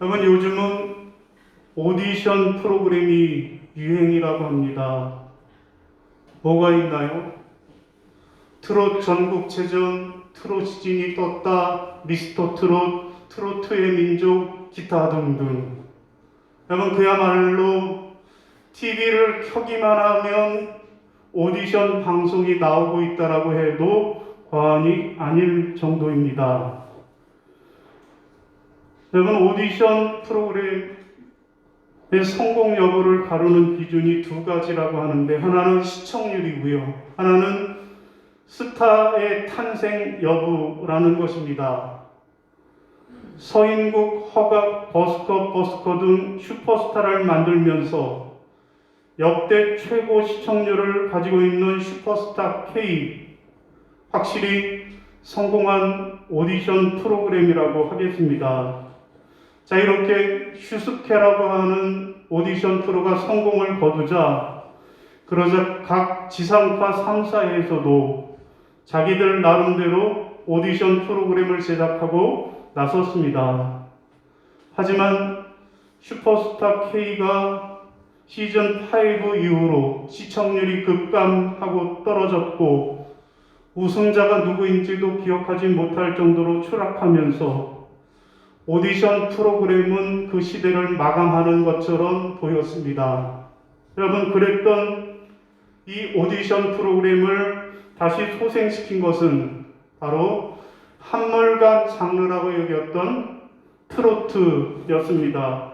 여러분, 요즘은 오디션 프로그램이 유행이라고 합니다. 뭐가 있나요? 트롯 전국체전, 트롯 시즌이 떴다, 미스터 트롯, 트로트의 민족, 기타 등등. 여러분, 그야말로 TV를 켜기만 하면 오디션 방송이 나오고 있다라고 해도 과언이 아닐 정도입니다. 여러분, 오디션 프로그램의 성공 여부를 가르는 기준이 두 가지라고 하는데, 하나는 시청률이고요, 하나는 스타의 탄생 여부라는 것입니다. 서인국, 허각, 버스커 등 슈퍼스타를 만들면서 역대 최고 시청률을 가지고 있는 슈퍼스타 K, 확실히 성공한 오디션 프로그램이라고 하겠습니다. 자, 이렇게 슈스케라고 하는 오디션 프로가 성공을 거두자, 그러자 각 지상파 3사에서도 자기들 나름대로 오디션 프로그램을 제작하고 나섰습니다. 하지만 슈퍼스타 K가 시즌 5 이후로 시청률이 급감하고 떨어졌고 우승자가 누구인지도 기억하지 못할 정도로 추락하면서 오디션 프로그램은 그 시대를 마감하는 것처럼 보였습니다. 여러분, 그랬던 이 오디션 프로그램을 다시 소생시킨 것은 바로 한물간 장르라고 여겼던 트로트였습니다.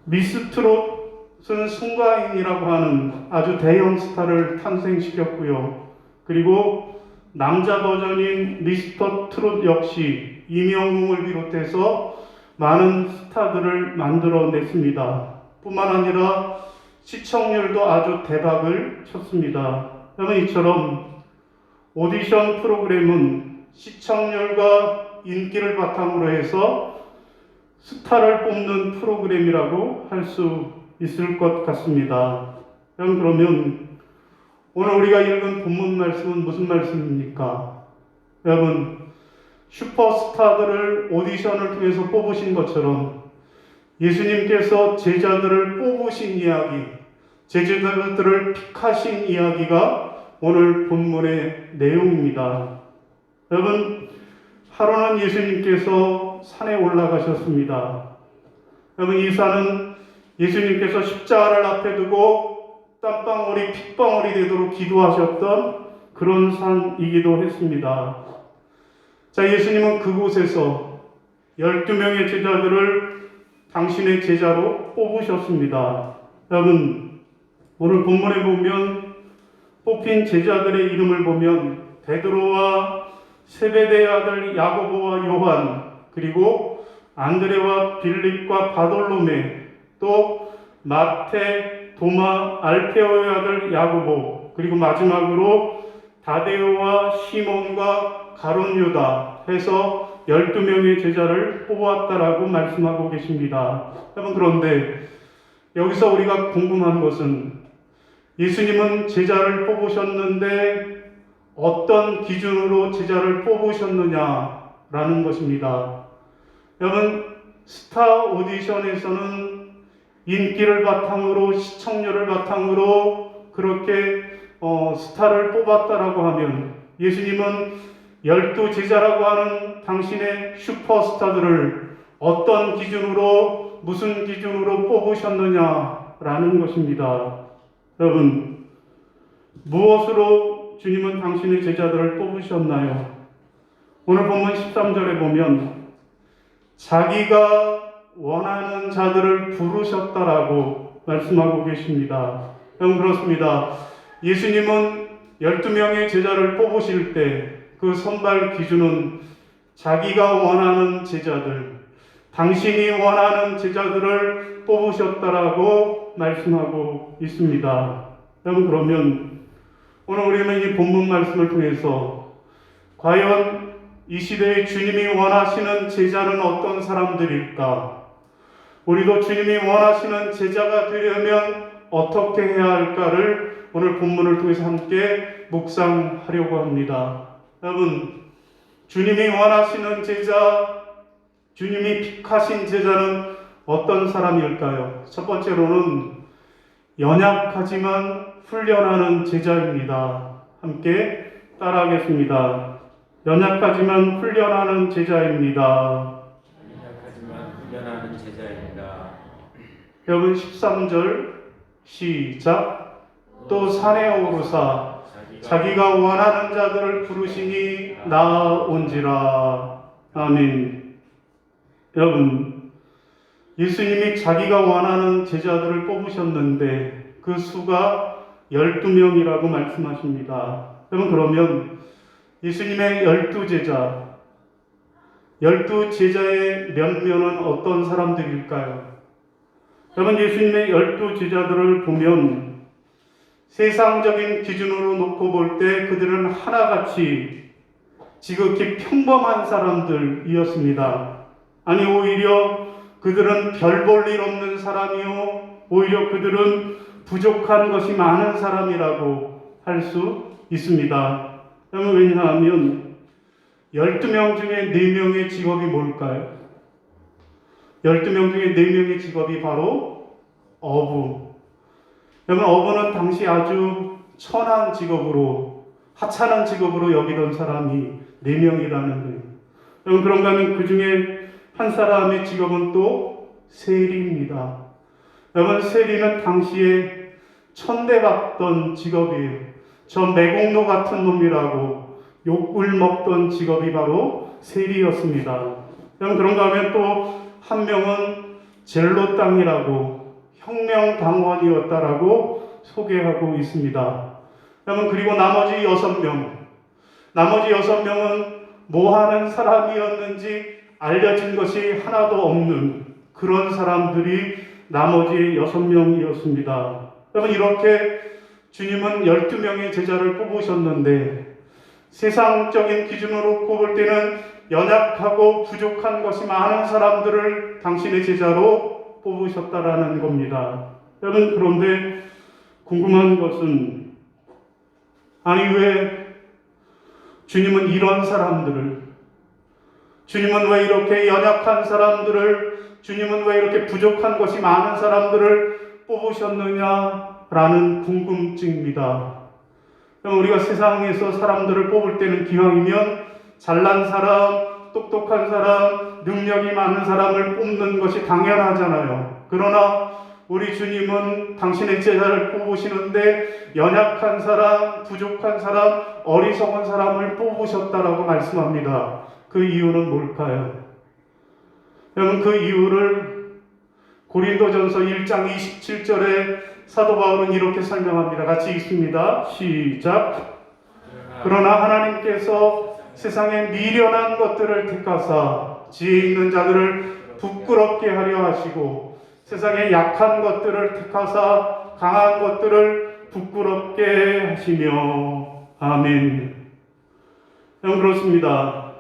미스 트롯은 승가인이라고 하는 아주 대형 스타를 탄생시켰고요. 그리고 남자 버전인 미스터 트롯 역시 임영웅을 비롯해서 많은 스타들을 만들어냈습니다. 뿐만 아니라 시청률도 아주 대박을 쳤습니다. 여러분, 이처럼 오디션 프로그램은 시청률과 인기를 바탕으로 해서 스타를 뽑는 프로그램이라고 할 수 있을 것 같습니다. 그러면 오늘 우리가 읽은 본문 말씀은 무슨 말씀입니까? 여러분, 슈퍼스타들을 오디션을 통해서 뽑으신 것처럼 예수님께서 제자들을 뽑으신 이야기, 제자들을 픽하신 이야기가 오늘 본문의 내용입니다. 여러분, 하루는 예수님께서 산에 올라가셨습니다. 여러분, 이 산은 예수님께서 십자가를 앞에 두고 땀방울이 핏방울이 되도록 기도하셨던 그런 산이기도 했습니다. 자, 예수님은 그곳에서 12명의 제자들을 당신의 제자로 뽑으셨습니다. 여러분, 오늘 본문에 보면 뽑힌 제자들의 이름을 보면 베드로와 세베대의 아들 야고보와 요한, 그리고 안드레와 빌립과 바돌로메, 또 마태, 도마, 알페오의 아들 야고보, 그리고 마지막으로 다데오와 시몬과 가룟 유다 해서 12명의 제자를 뽑았다라고 말씀하고 계십니다. 여러분, 그런데 여기서 우리가 궁금한 것은 예수님은 제자를 뽑으셨는데 어떤 기준으로 제자를 뽑으셨느냐라는 것입니다. 여러분, 스타 오디션에서는 인기를 바탕으로, 시청률을 바탕으로 그렇게 스타를 뽑았다라고 하면 예수님은 12제자라고 하는 당신의 슈퍼스타들을 어떤 기준으로, 무슨 기준으로 뽑으셨느냐라는 것입니다. 여러분, 무엇으로 주님은 당신의 제자들을 뽑으셨나요? 오늘 본문 13절에 보면 자기가 원하는 자들을 부르셨다라고 말씀하고 계십니다. 여러분, 그렇습니다. 예수님은 12명의 제자를 뽑으실 때 그 선발 기준은 자기가 원하는 제자들, 당신이 원하는 제자들을 뽑으셨다라고 말씀하고 있습니다. 여러분, 그러면 오늘 우리는 이 본문 말씀을 통해서 과연 이 시대에 주님이 원하시는 제자는 어떤 사람들일까? 우리도 주님이 원하시는 제자가 되려면 어떻게 해야 할까를 오늘 본문을 통해서 함께 묵상하려고 합니다. 여러분, 주님이 원하시는 제자, 주님이 픽하신 제자는 어떤 사람일까요? 첫 번째로는 연약하지만 훈련하는 제자입니다. 함께 따라하겠습니다. 연약하지만 훈련하는 제자입니다. 연약하지만 훈련하는 제자입니다. 여러분 13절 시작. 또 산에 오르사 자기가 원하는 자들을 부르시니 나온지라. 아멘. 여러분, 예수님이 자기가 원하는 제자들을 뽑으셨는데 그 수가 12명이라고 말씀하십니다. 여러분, 그러면 예수님의 12제자, 12제자의 면면은 어떤 사람들일까요? 여러분, 예수님의 12제자들을 보면 세상적인 기준으로 놓고 볼 때 그들은 하나같이 지극히 평범한 사람들이었습니다. 아니, 오히려 그들은 별 볼 일 없는 사람이요, 오히려 그들은 부족한 것이 많은 사람이라고 할 수 있습니다. 왜냐하면 12명 중에 4명의 직업이 뭘까요? 12명 중에 4명의 직업이 바로 어부. 여러분, 어부는 당시 아주 천한 직업으로, 하찮은 직업으로 여기던 사람이 4명이라는 거예요. 여러분, 그런가 하면 그 중에 한 사람의 직업은 또 세리입니다. 여러분, 세리는 당시에 천대받던 직업이에요. 저 매국노 같은 놈이라고 욕을 먹던 직업이 바로 세리였습니다. 여러분, 그런가 하면 또 한 명은 젤로땅이라고 혁명당원이었다라고 소개하고 있습니다. 여러분, 그리고 나머지 6명은 뭐 하는 사람이었는지 알려진 것이 하나도 없는 그런 사람들이 나머지 6명이었습니다. 여러분, 이렇게 주님은 12명의 제자를 뽑으셨는데 세상적인 기준으로 놓고 볼 때는 연약하고 부족한 것이 많은 사람들을 당신의 제자로 뽑으셨다라는 겁니다. 여러분, 그런데 궁금한 것은, 아니, 왜 주님은 이런 사람들을, 주님은 왜 이렇게 연약한 사람들을, 주님은 왜 이렇게 부족한 것이 많은 사람들을 뽑으셨느냐라는 궁금증입니다. 우리가 세상에서 사람들을 뽑을 때는 기왕이면 잘난 사람, 똑똑한 사람, 능력이 많은 사람을 뽑는 것이 당연하잖아요. 그러나 우리 주님은 당신의 제자를 뽑으시는데 연약한 사람, 부족한 사람, 어리석은 사람을 뽑으셨다라고 말씀합니다. 그 이유는 뭘까요? 여러분, 그 이유를 고린도전서 1장 27절에 사도 바울은 이렇게 설명합니다. 같이 읽습니다. 시작. 그러나 하나님께서 세상에 미련한 것들을 택하사 지혜 있는 자들을 부끄럽게 하려 하시고 세상에 약한 것들을 택하사 강한 것들을 부끄럽게 하시며. 아멘. 여러분, 그렇습니다.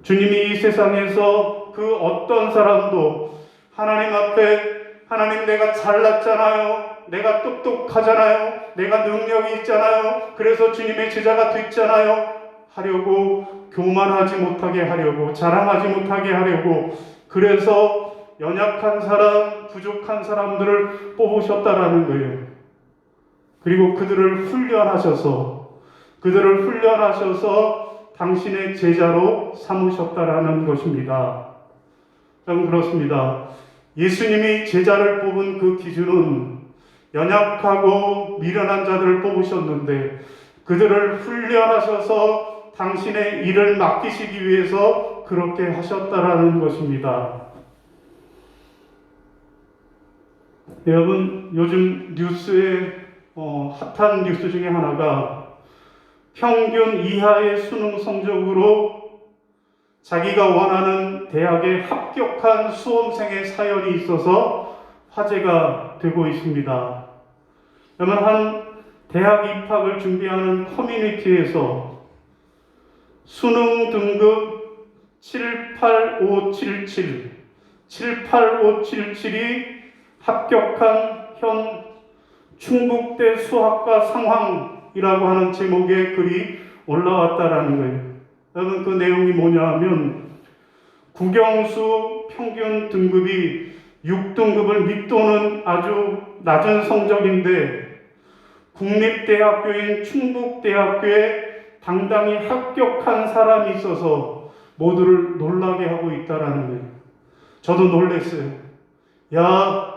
주님이 이 세상에서 그 어떤 사람도 하나님 앞에, 하나님, 내가 잘났잖아요, 내가 똑똑하잖아요, 내가 능력이 있잖아요, 그래서 주님의 제자가 됐잖아요 하려고, 교만하지 못하게 하려고, 자랑하지 못하게 하려고, 그래서 연약한 사람, 부족한 사람들을 뽑으셨다라는 거예요. 그리고 그들을 훈련하셔서 당신의 제자로 삼으셨다라는 것입니다. 여러분, 그렇습니다. 예수님이 제자를 뽑은 그 기준은 연약하고 미련한 자들을 뽑으셨는데 그들을 훈련하셔서 당신의 일을 맡기시기 위해서 그렇게 하셨다라는 것입니다. 여러분, 요즘 뉴스에 핫한 뉴스 중에 하나가 평균 이하의 수능 성적으로 자기가 원하는 대학에 합격한 수험생의 사연이 있어서 화제가 되고 있습니다. 여러분, 한 대학 입학을 준비하는 커뮤니티에서 수능 등급 78577이 합격한 현 충북대 수학과 상황이라고 하는 제목의 글이 올라왔다라는 거예요. 여러분, 그 내용이 뭐냐 하면 국영수 평균 등급이 6등급을 밑도는 아주 낮은 성적인데 국립대학교인 충북대학교에 당당히 합격한 사람이 있어서 모두를 놀라게 하고 있다라는 거예요. 저도 놀랐어요. 야,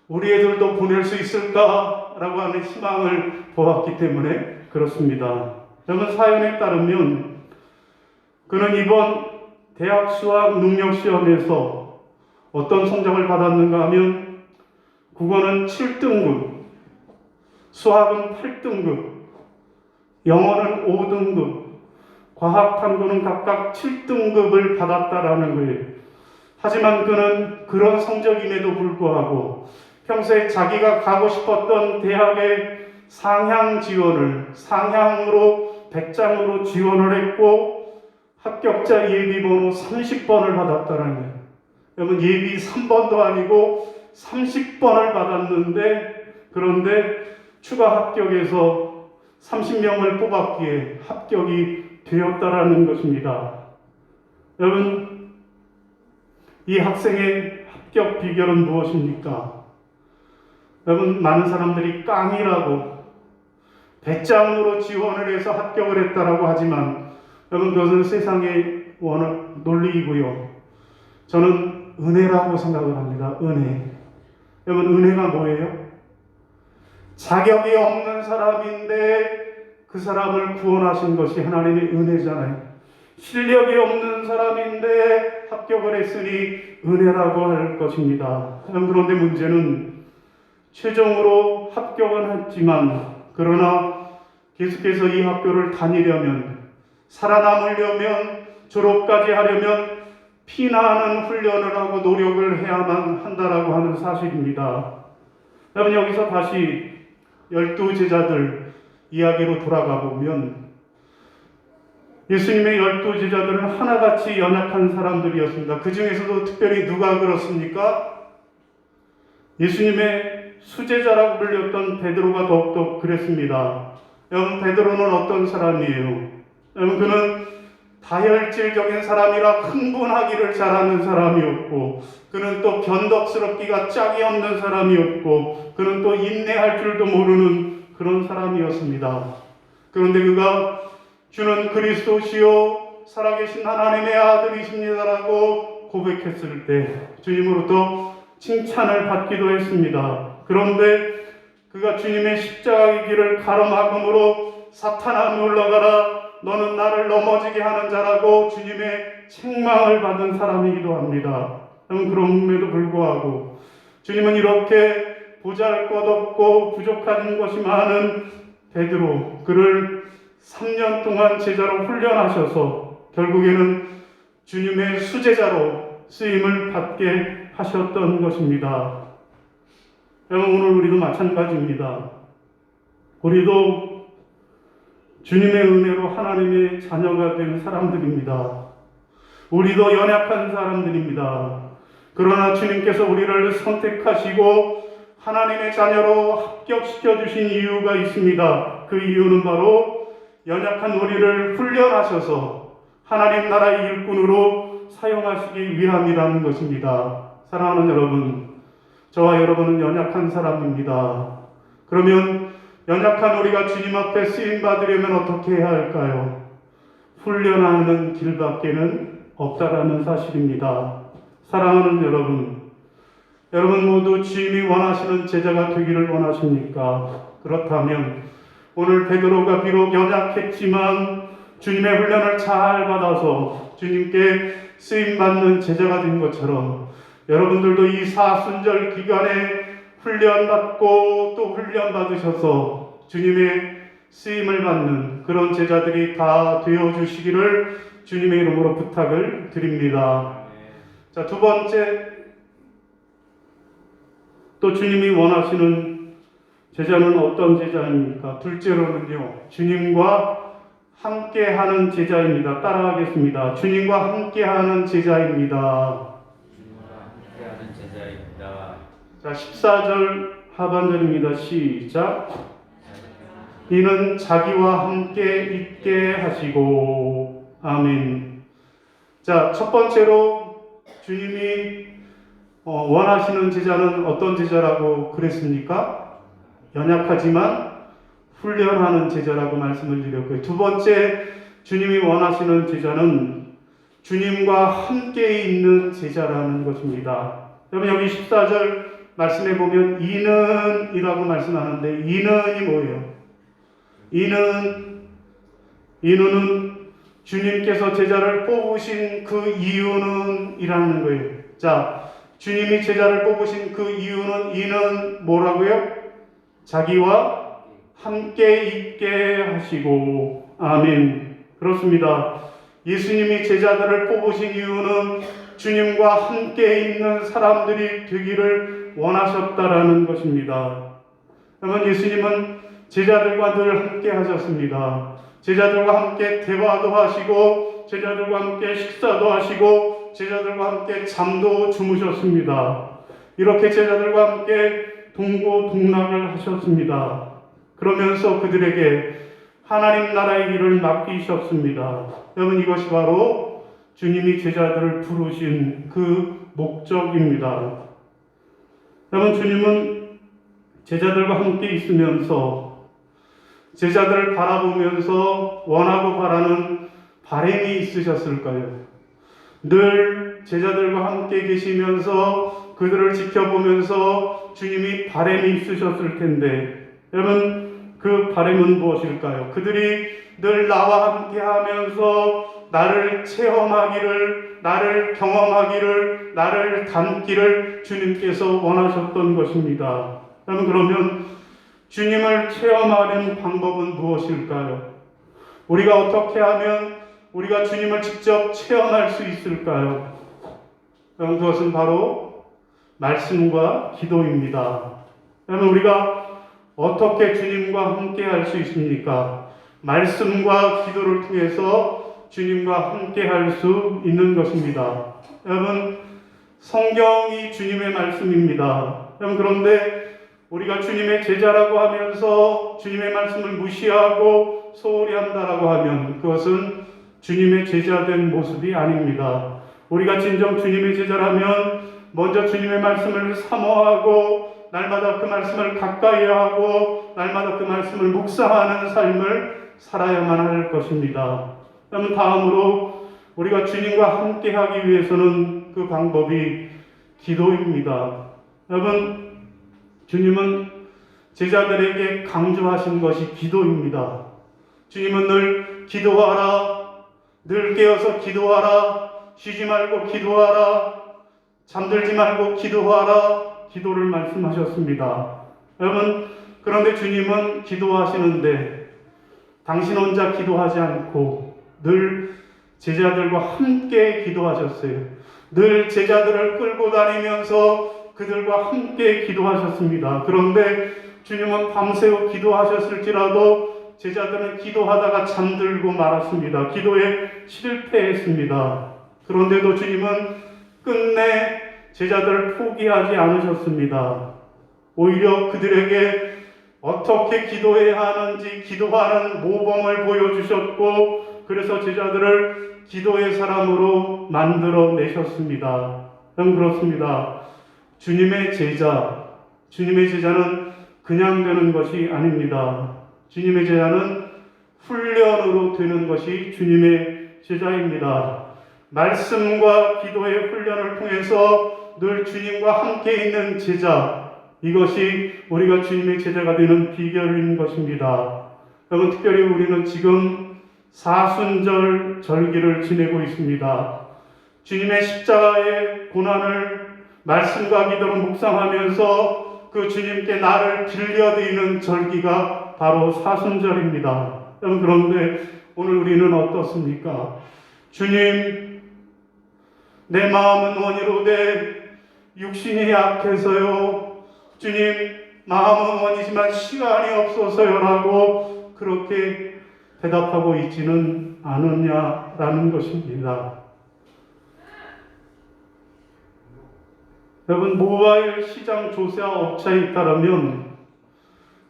우리 애들도 보낼 수 있을까라고 하는 희망을 보았기 때문에 그렇습니다. 여러분, 사연에 따르면 그는 이번 대학 수학 능력 시험에서 어떤 성적을 받았는가 하면 국어는 7등급, 수학은 8등급, 영어는 5등급, 과학 탐구는 각각 7등급을 받았다라는 거예요. 하지만 그는 그런 성적임에도 불구하고 평소에 자기가 가고 싶었던 대학의 상향으로 100장으로 지원을 했고 합격자 예비번호 30번을 받았다는 거예요. 여러분, 예비 3번도 아니고 30번을 받았는데, 그런데 추가 합격에서 30명을 뽑았기에 합격이 되었다라는 것입니다. 여러분, 이 학생의 합격 비결은 무엇입니까? 여러분, 많은 사람들이 깡이라고 100장으로 지원을 해서 합격을 했다라고 하지만 여러분, 그것은 세상의 논리이고요. 저는 은혜라고 생각을 합니다. 은혜. 여러분, 은혜가 뭐예요? 자격이 없는 사람인데 그 사람을 구원하신 것이 하나님의 은혜잖아요. 실력이 없는 사람인데 합격을 했으니 은혜라고 할 것입니다. 그런데 문제는 최종으로 합격은 했지만 그러나 계속해서 이 학교를 다니려면, 살아남으려면, 졸업까지 하려면 피나는 훈련을 하고 노력을 해야만 한다라고 하는 사실입니다. 여러분, 여기서 다시 12제자들 이야기로 돌아가 보면 예수님의 12제자들은 하나같이 연약한 사람들이었습니다. 그 중에서도 특별히 누가 그렇습니까? 예수님의 수제자라고 불렸던 베드로가 더욱더 그랬습니다. 여러분, 베드로는 어떤 사람이에요? 여러분, 그는 다혈질적인 사람이라 흥분하기를 잘하는 사람이었고, 그는 또 변덕스럽기가 짝이 없는 사람이었고, 그는 또 인내할 줄도 모르는 그런 사람이었습니다. 그런데 그가 주는 그리스도시요 살아계신 하나님의 아들이십니다라고 고백했을 때 주님으로부터 칭찬을 받기도 했습니다. 그런데 그가 주님의 십자가의 길을 가로막음으로 사탄아 물러가라, 너는 나를 넘어지게 하는 자라고 주님의 책망을 받은 사람이기도 합니다. 그럼에도 불구하고 주님은 이렇게 보잘것없고 부족한 것이 많은 베드로, 그를 3년 동안 제자로 훈련하셔서 결국에는 주님의 수제자로 쓰임을 받게 하셨던 것입니다. 여러분, 오늘 우리도 마찬가지입니다. 우리도 주님의 은혜로 하나님의 자녀가 된 사람들입니다. 우리도 연약한 사람들입니다. 그러나 주님께서 우리를 선택하시고 하나님의 자녀로 합격시켜 주신 이유가 있습니다. 그 이유는 바로 연약한 우리를 훈련하셔서 하나님 나라의 일꾼으로 사용하시기 위함이라는 것입니다. 사랑하는 여러분, 저와 여러분은 연약한 사람입니다. 그러면 연약한 우리가 주님 앞에 쓰임 받으려면 어떻게 해야 할까요? 훈련하는 길밖에는 없다라는 사실입니다. 사랑하는 여러분 모두 주님이 원하시는 제자가 되기를 원하십니까? 그렇다면 오늘 베드로가 비록 연약했지만 주님의 훈련을 잘 받아서 주님께 쓰임받는 제자가 된 것처럼 여러분들도 이 사순절 기간에 훈련받고 또 훈련받으셔서 주님의 쓰임을 받는 그런 제자들이 다 되어주시기를 주님의 이름으로 부탁을 드립니다. 자, 두 번째, 또 주님이 원하시는 제자는 어떤 제자입니까? 둘째로는요, 주님과 함께하는 제자입니다. 따라하겠습니다. 주님과 함께하는 제자입니다. 함께하는 제자입니다. 자, 14절 하반절입니다. 시작. 이는 자기와 함께 있게 하시고. 아멘. 자, 첫 번째로 주님이 원하시는 제자는 어떤 제자라고 그랬습니까? 연약하지만 훈련하는 제자라고 말씀을 드렸고요. 두 번째, 주님이 원하시는 제자는 주님과 함께 있는 제자라는 것입니다. 여러분, 여기 14절 말씀해 보면 이는이라고 말씀하는데, 이는이 뭐예요? 이는은 주님께서 제자를 뽑으신 그 이유는 이라는 거예요. 자, 주님이 제자를 뽑으신 그 이유는 뭐라고요? 자기와 함께 있게 하시고. 아멘. 그렇습니다. 예수님이 제자들을 뽑으신 이유는 주님과 함께 있는 사람들이 되기를 원하셨다라는 것입니다. 여러분, 예수님은 제자들과 늘 함께 하셨습니다. 제자들과 함께 대화도 하시고, 제자들과 함께 식사도 하시고, 제자들과 함께 잠도 주무셨습니다. 이렇게 제자들과 함께 동고동락을 하셨습니다. 그러면서 그들에게 하나님 나라의 일을 맡기셨습니다. 여러분, 이것이 바로 주님이 제자들을 부르신 그 목적입니다. 여러분, 주님은 제자들과 함께 있으면서 제자들을 바라보면서 원하고 바라는 바람이 있으셨을까요? 늘 제자들과 함께 계시면서 그들을 지켜보면서 주님이 바람이 있으셨을 텐데, 여러분, 그 바람은 무엇일까요? 그들이 늘 나와 함께 하면서 나를 체험하기를, 나를 경험하기를, 나를 닮기를 주님께서 원하셨던 것입니다. 여러분, 그러면 주님을 체험하는 방법은 무엇일까요? 우리가 어떻게 하면 우리가 주님을 직접 체험할 수 있을까요? 여러분, 그것은 바로 말씀과 기도입니다. 여러분, 우리가 어떻게 주님과 함께 할 수 있습니까? 말씀과 기도를 통해서 주님과 함께 할 수 있는 것입니다. 여러분, 성경이 주님의 말씀입니다. 여러분, 그런데 우리가 주님의 제자라고 하면서 주님의 말씀을 무시하고 소홀히 한다라고 하면 그것은 주님의 제자된 모습이 아닙니다. 우리가 진정 주님의 제자라면 먼저 주님의 말씀을 사모하고 날마다 그 말씀을 가까이 하고 날마다 그 말씀을 묵상하는 삶을 살아야만 할 것입니다. 그럼 다음으로 우리가 주님과 함께 하기 위해서는 그 방법이 기도입니다. 여러분, 주님은 제자들에게 강조하신 것이 기도입니다. 주님은 늘 기도하라, 늘 깨어서 기도하라, 쉬지 말고 기도하라, 잠들지 말고 기도하라, 기도를 말씀하셨습니다. 여러분, 그런데 주님은 기도하시는데 당신 혼자 기도하지 않고 늘 제자들과 함께 기도하셨어요. 늘 제자들을 끌고 다니면서 그들과 함께 기도하셨습니다. 그런데 주님은 밤새워 기도하셨을지라도 제자들은 기도하다가 잠들고 말았습니다. 기도에 실패했습니다. 그런데도 주님은 끝내 제자들을 포기하지 않으셨습니다. 오히려 그들에게 어떻게 기도해야 하는지 기도하는 모범을 보여주셨고, 그래서 제자들을 기도의 사람으로 만들어내셨습니다. 그렇습니다. 주님의 제자는 그냥 되는 것이 아닙니다. 주님의 제자는 훈련으로 되는 것이 주님의 제자입니다. 말씀과 기도의 훈련을 통해서 늘 주님과 함께 있는 제자, 이것이 우리가 주님의 제자가 되는 비결인 것입니다. 여러분, 특별히 우리는 지금 사순절 절기를 지내고 있습니다. 주님의 십자가의 고난을 말씀과 기도로 묵상하면서 그 주님께 나를 빌려드리는 절기가 바로 사순절입니다. 여러분, 그런데 오늘 우리는 어떻습니까? 주님, 내 마음은 원이로되 육신이 약해서요. 주님, 마음은 원이지만 시간이 없어서요라고 그렇게 대답하고 있지는 않느냐라는 것입니다. 여러분, 모바일 시장 조사 업체에 따르면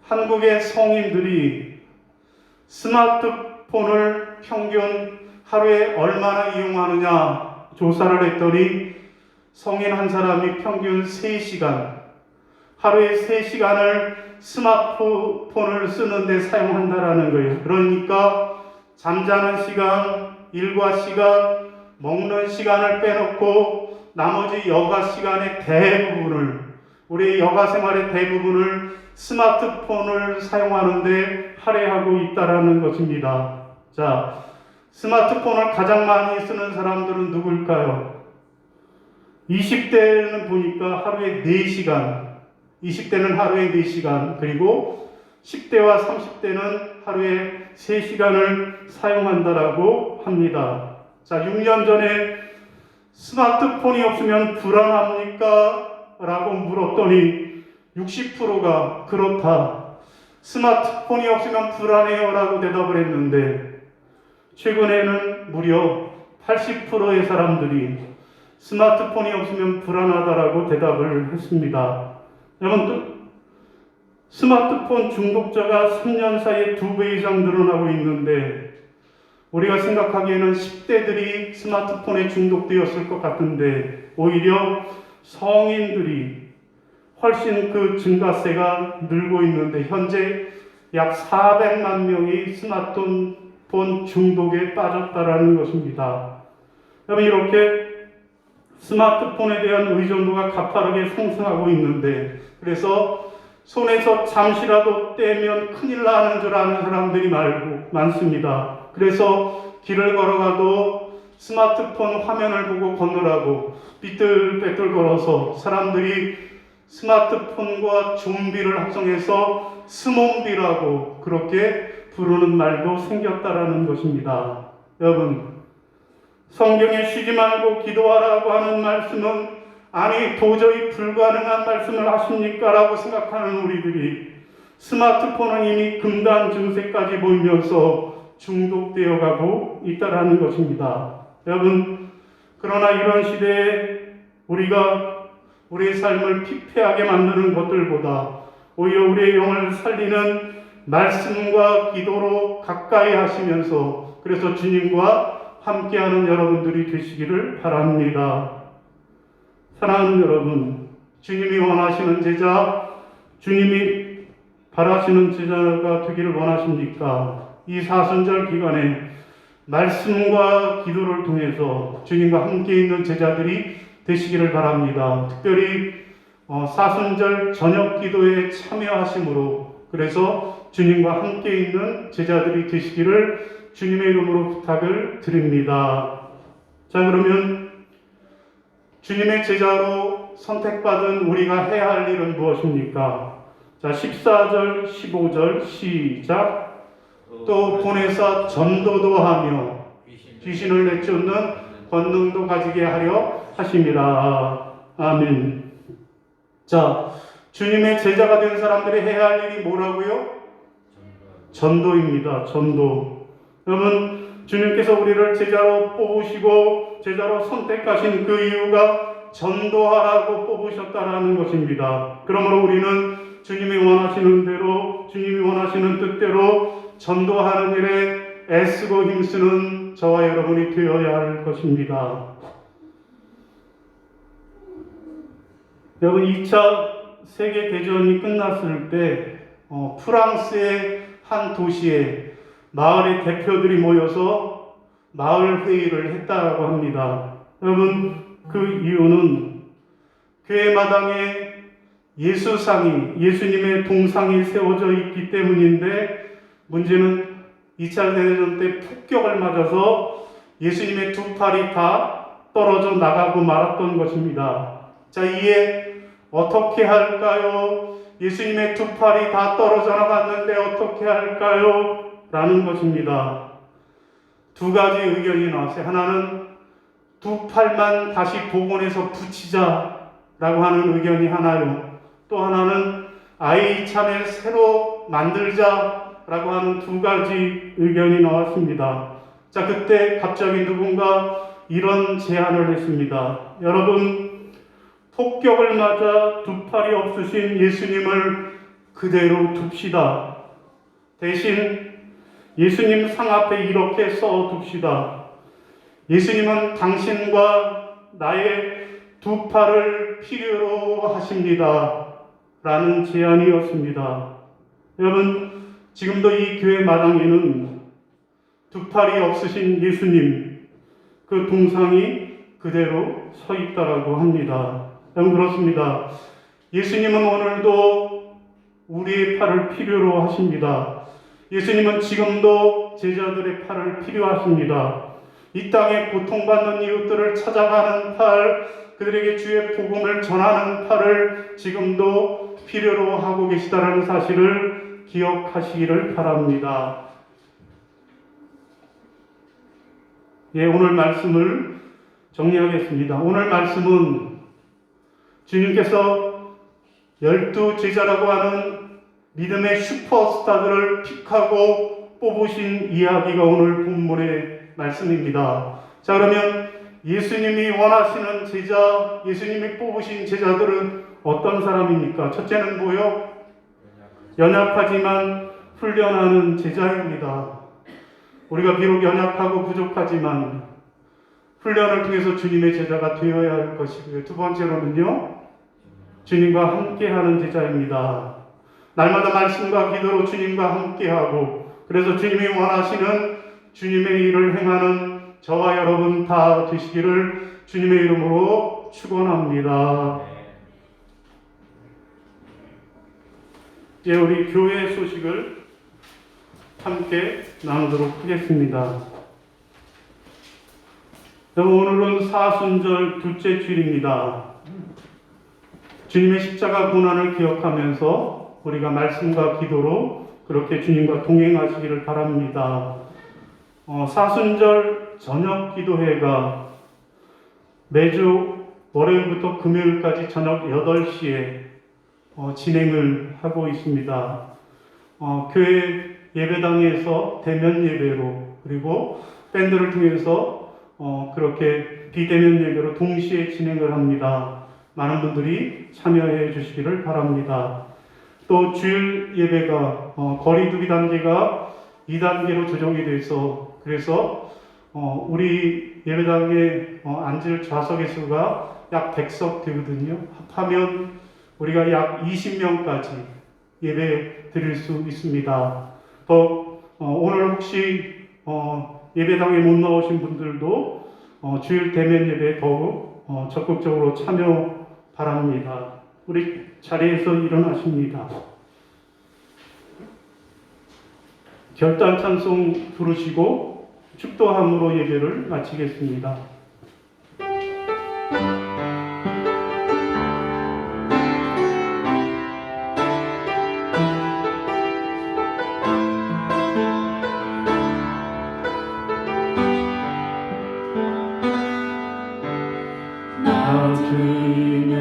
한국의 성인들이 스마트폰을 평균 하루에 얼마나 이용하느냐 조사를 했더니 성인 한 사람이 평균 3시간, 하루에 3시간을 스마트폰을 쓰는데 사용한다라는 거예요. 그러니까 잠자는 시간, 일과 시간, 먹는 시간을 빼놓고 나머지 여가 시간의 대부분을, 우리의 여가 생활의 대부분을 스마트폰을 사용하는데 할애하고 있다라는 것입니다. 자, 스마트폰을 가장 많이 쓰는 사람들은 누굴까요? 20대는 보니까 하루에 4시간, 20대는 하루에 4시간, 그리고 10대와 30대는 하루에 3시간을 사용한다라고 합니다. 자, 6년 전에 스마트폰이 없으면 불안합니까? 라고 물었더니 60%가 그렇다. 스마트폰이 없으면 불안해요 라고 대답을 했는데, 최근에는 무려 80%의 사람들이 스마트폰이 없으면 불안하다라고 대답을 했습니다. 여러분, 스마트폰 중독자가 3년 사이에 2배 이상 늘어나고 있는데, 우리가 생각하기에는 10대들이 스마트폰에 중독되었을 것 같은데 오히려 성인들이 훨씬 그 증가세가 늘고 있는데, 현재 약 400만 명이 스마트폰 중독에 빠졌다라는 것입니다. 여러분, 이렇게 스마트폰에 대한 의존도가 가파르게 상승하고 있는데, 그래서 손에서 잠시라도 떼면 큰일 나는 줄 아는 사람들이 많습니다. 그래서 길을 걸어가도 스마트폰 화면을 보고 걷느라고 삐뚤빼뚤 걸어서 사람들이 스마트폰과 좀비를 합성해서 스몬비라고 그렇게 부르는 말도 생겼다라는 것입니다. 여러분, 성경에 쉬지 말고 기도하라고 하는 말씀은 아니 도저히 불가능한 말씀을 하십니까? 라고 생각하는 우리들이 스마트폰은 이미 금단 증세까지 보이면서 중독되어 가고 있다라는 것입니다. 여러분, 그러나 이런 시대에 우리가 우리의 삶을 피폐하게 만드는 것들보다 오히려 우리의 영을 살리는 말씀과 기도로 가까이 하시면서, 그래서 주님과 함께하는 여러분들이 되시기를 바랍니다. 사랑하는 여러분, 주님이 원하시는 제자, 주님이 바라시는 제자가 되기를 원하십니까? 이 사순절 기간에 말씀과 기도를 통해서 주님과 함께 있는 제자들이 되시기를 바랍니다. 특별히 사순절 저녁 기도에 참여하심으로, 그래서 주님과 함께 있는 제자들이 되시기를 주님의 이름으로 부탁을 드립니다. 자, 그러면 주님의 제자로 선택받은 우리가 해야 할 일은 무엇입니까? 자, 14절, 15절 시작. 또 보내사 전도도 하며 귀신을 내쫓는 권능도 가지게 하려 하심이라. 아멘. 자, 주님의 제자가 된 사람들이 해야 할 일이 뭐라고요? 전도입니다. 전도. 여러분, 주님께서 우리를 제자로 뽑으시고 제자로 선택하신 그 이유가 전도하라고 뽑으셨다라는 것입니다. 그러므로 우리는 주님이 원하시는 대로, 주님이 원하시는 뜻대로 전도하는 일에 애쓰고 힘쓰는 저와 여러분이 되어야 할 것입니다. 여러분, 2차 세계대전이 끝났을 때 프랑스의 한 도시에 마을의 대표들이 모여서 마을 회의를 했다고 합니다. 여러분, 그 이유는 교회 마당에 예수님의 동상이 세워져 있기 때문인데, 문제는 2차 대전 때 폭격을 맞아서 예수님의 두 팔이 다 떨어져 나가고 말았던 것입니다. 자, 이에 어떻게 할까요? 예수님의 두 팔이 다 떨어져 나갔는데 어떻게 할까요? 라는 것입니다. 두 가지 의견이 나왔어요. 하나는 두 팔만 다시 복원해서 붙이자라고 하는 의견이 하나요. 또 하나는 아이 이참에 새로 만들자라고 하는 두 가지 의견이 나왔습니다. 자, 그때 갑자기 누군가 이런 제안을 했습니다. 여러분, 폭격을 맞아 두 팔이 없으신 예수님을 그대로 둡시다. 대신 예수님 상 앞에 이렇게 써둡시다. 예수님은 당신과 나의 두 두 팔을 필요로 하십니다. 라는 제안이었습니다. 여러분, 지금도 이 교회 마당에는 두 팔이 없으신 예수님, 그 동상이 그대로 서 있다라고 합니다. 여러분, 그렇습니다. 예수님은 오늘도 우리의 팔을 필요로 하십니다. 예수님은 지금도 제자들의 팔을 필요하십니다. 이 땅에 고통받는 이웃들을 찾아가는 팔, 그들에게 주의 복음을 전하는 팔을 지금도 필요로 하고 계시다는 사실을 기억하시기를 바랍니다. 오늘 말씀을 정리하겠습니다. 오늘 말씀은 주님께서 12 제자라고 하는 믿음의 슈퍼스타들을 픽하고 뽑으신 이야기가 오늘 본문의 말씀입니다. 자, 그러면 예수님이 원하시는 제자, 예수님이 뽑으신 제자들은 어떤 사람입니까? 첫째는 뭐요? 연약하지만 훈련하는 제자입니다. 우리가 비록 연약하고 부족하지만 훈련을 통해서 주님의 제자가 되어야 할 것이고요. 두 번째로는요, 주님과 함께하는 제자입니다. 날마다 말씀과 기도로 주님과 함께하고, 그래서 주님이 원하시는 주님의 일을 행하는 저와 여러분 다 되시기를 주님의 이름으로 축원합니다. 이제 우리 교회 소식을 함께 나누도록 하겠습니다. 오늘은 사순절 둘째 주일입니다. 주님의 십자가 고난을 기억하면서 우리가 말씀과 기도로 그렇게 주님과 동행하시기를 바랍니다. 사순절 저녁 기도회가 매주 월요일부터 금요일까지 저녁 8시에 진행을 하고 있습니다. 교회 예배당에서 대면 예배로, 그리고 밴드를 통해서 그렇게 비대면 예배로 동시에 진행을 합니다. 많은 분들이 참여해 주시기를 바랍니다. 또 주일 예배가 거리두기 단계가 2단계로 조정이 돼서, 그래서 우리 예배당에 앉을 좌석의 수가 약 100석 되거든요. 합하면 우리가 약 20명까지 예배 드릴 수 있습니다. 오늘 혹시 예배당에 못 나오신 분들도 주일 대면 예배에 더욱 적극적으로 참여 바랍니다. 우리 자리에서 일어나십니다. 결단 찬송 부르시고 축도함으로 예배를 마치겠습니다. 주님의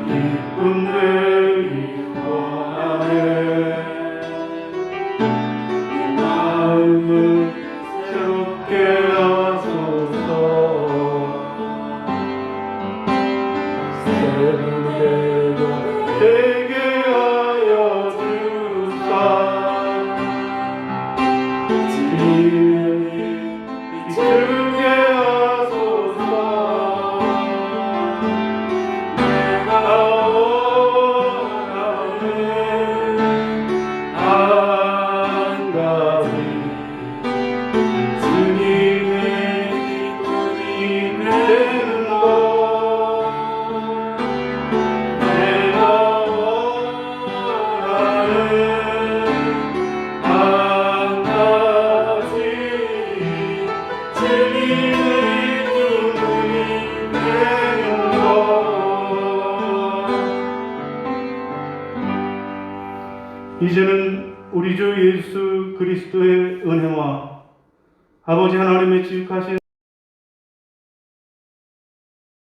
기쁨 되기 원하네. 마음을 새롭게 하소서. 새로운 대가 되게 하여 주사. 주님이 비추게 하소서. 이제는 우리 주 예수 그리스도의 은혜와 아버지 하나님의 지극하신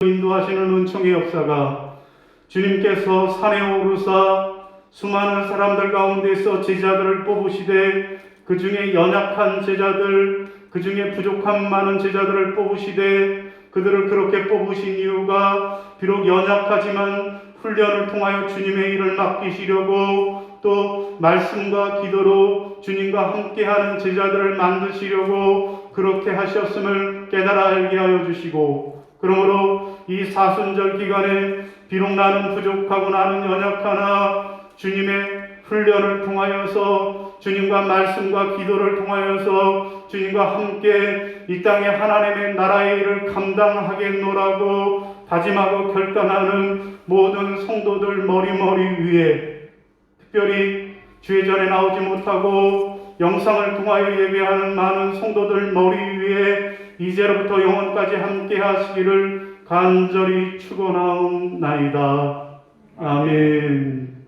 인도하시는 은총의 역사가 주님께서 산에 오르사 수많은 사람들 가운데서 제자들을 뽑으시되 그 중에 연약한 제자들, 그 중에 부족한 많은 제자들을 뽑으시되 그들을 그렇게 뽑으신 이유가 비록 연약하지만 훈련을 통하여 주님의 일을 맡기시려고, 또 말씀과 기도로 주님과 함께하는 제자들을 만드시려고 그렇게 하셨음을 깨달아 알게 하여 주시고, 그러므로 이 사순절 기간에 비록 나는 부족하고 나는 연약하나 주님의 훈련을 통하여서 주님과 말씀과 기도를 통하여서 주님과 함께 이 땅에 하나님의 나라의 일을 감당하겠노라고 다짐하고 결단하는 모든 성도들 머리머리 위에, 특별히 주의전에 나오지 못하고 영상을 통하여 예배하는 많은 성도들 머리 위에 이제로부터 영원까지 함께 하시기를 간절히 축원하옵나이다. 아멘.